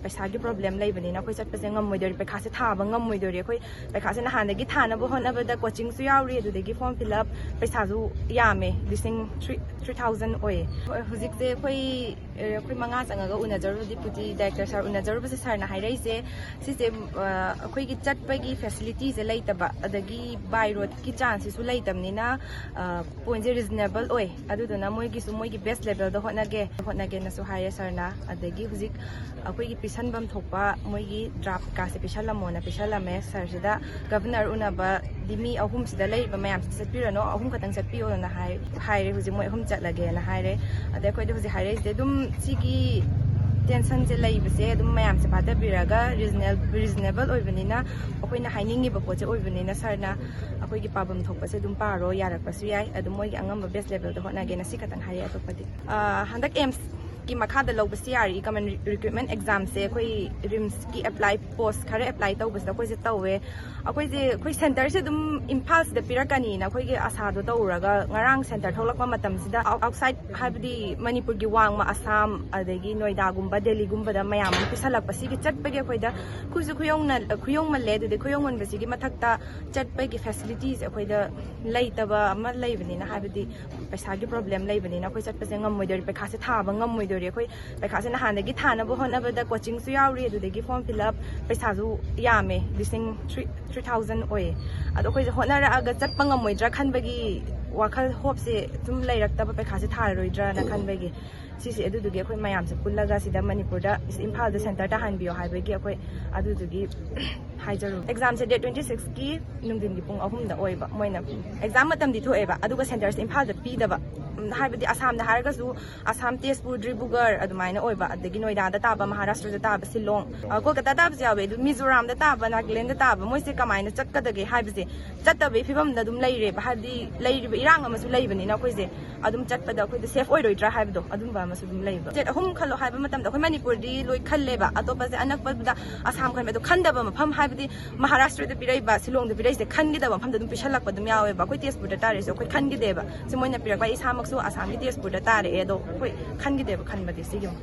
पैसागी problem लेबनीना अखोई चटपसे ngam पैखासे थाबा ngam अखोई पैखासे नहानगी थानबो होनबदा कोचिंग सु यावरी अदुदगी फॉर्म फिल अप पैसाजु यामे लिसिंग 3000 ओए हुजिक से अखोई मंगा चंगागा उनजरु डिप्यूटी डायरेक्टर सर उनजरु बसे सर ना हाइराइसे सिसे अखोई की चटपगी फैसिलिटी से लेतबा अदगी बाय रोड की चांसेस सु लेतबनीना पॉइंट से रीजनेबल ओए अदुदना मोइगी सु मोइगी बेस्ट लेवल द होनागे नसु हाइरे सरना अदगी हुजिक अखोई की पिसनबम थोपा मोइगी ड्राफ्ट का से पिसलमोना पिसलमे सर सिदा गवर्नर उनबा दिमी अहुम सिदा लेबा मयाम चटपिरनो अहुम खतंग चटपियो ना हाइरे हुजिक मोइ अहुम चटलगे ना हाइरे अदे अखोई हुजिक हाइरे से दुम सिगी टेंशन से लेबसे दुम मयाम से पाता बिरागा रीजनेबल ओइबनिना अखोइना हाइनिंगिबा पोचे ओइबनिना सरना अखोई की पाबम थोपसे दुम पारो यारकपसु याय अदु मोइ अंगम बेस्ट लेवल द होनागे ना सिकतन हाइरे अतोपदि हंदक एम्स की मखादा लौब CRE Common Recruitment Exam से अखोई AIIMS की अप्लाई पोस्ट खरे अप्लाई तौबसदा अखोई से तौवे अखोई सेंटर से दुम इम्फाल से पिरकनी ना अखोई आशा दो तौरगा ngarang सेंटर थोलकमा मतम सिदा आउटसाइड हाबदी मणिपुर की वांगमा असम अदगी नोइडा गुम्बा दिल्ली गुम्बदा मयाम पिसलकपसी की चटपगे अखोइदा खुजु खुयोंग मल्ले दुदे खुयोंग मनबसी की मथक्ता चटपगे फैसिलिटीज अखोइदा लेतबा अमा लेबनिना हाबदी पैसागी प्रॉब्लम लेबनिना अखोई चटपसे ngam पैखासे थाबा ngam अखोई पैखासे नहानगी थानबो होनबदा कोचिंग सु यावरी अदुदगी फॉर्म फिल अप पैसाजु यामे लिसिंग 3000 ओए अदो अखोई होनरागा चटपा ngam खनबगी वाखल होप से तुम लेरक्तबा पैखासे थारोइद्रा ना खनबगी सिसे अदुदुगी अखोई मयाम से पुल्लगा सिदा मणिपुरदा इम्फाल द सेंटर ता हानबियो हाइबगी अखोई अदुदुगी हाइजरु एग्जाम से डेट 26 की नुंदिन की पुंग 3 दा ओइबा मोइना एग्जाम मतम दि थोएबा अदुगा सेंटर से इम्फाल दा पीदबा हाइबदी आसाम दा हारगसु आसाम तेजपुर द्रिबुगर अदुमाइना ओइबा अदगी नोइडा दा ताबा महाराष्ट्र दा ताबा सिलोंग कोलकाता ताबा जावे अदु मिजोराम दा ताबा नागालैंड दा ताबा मोइसे कमाइना चटकदगे हाइबसे चटतबे फिबम दा दुम लेइरे हाइबदी लेइरिबा इरांग अमसु लेइबनिना अखोइसे अदुम चटपदा अखोइदा सेफ ओइरोइद्रा हाइबदो अदुम अमसु दुम लेइबा जेट अहुम खलो हाइबा मतम दा अखोइ मणिपुर दी लोइ खल्लेबा अतोपसे अनकपदा आसाम खनबा दो खंदबा मफम हाइबदी महाराष्ट्र दा पिराइबा सिलोंग दा पिराइसे खनगिदबा मफम दा दुम पिसलकपा दुम यावेबा अखोइ तेजपुर दा तारेसे अखोइ खनगिदेबा से मोइना पिरकबा इसामकसु आसाम की तेजपुर दा तारे एदो अखोइ खनगिदेबा खनबदि सिगम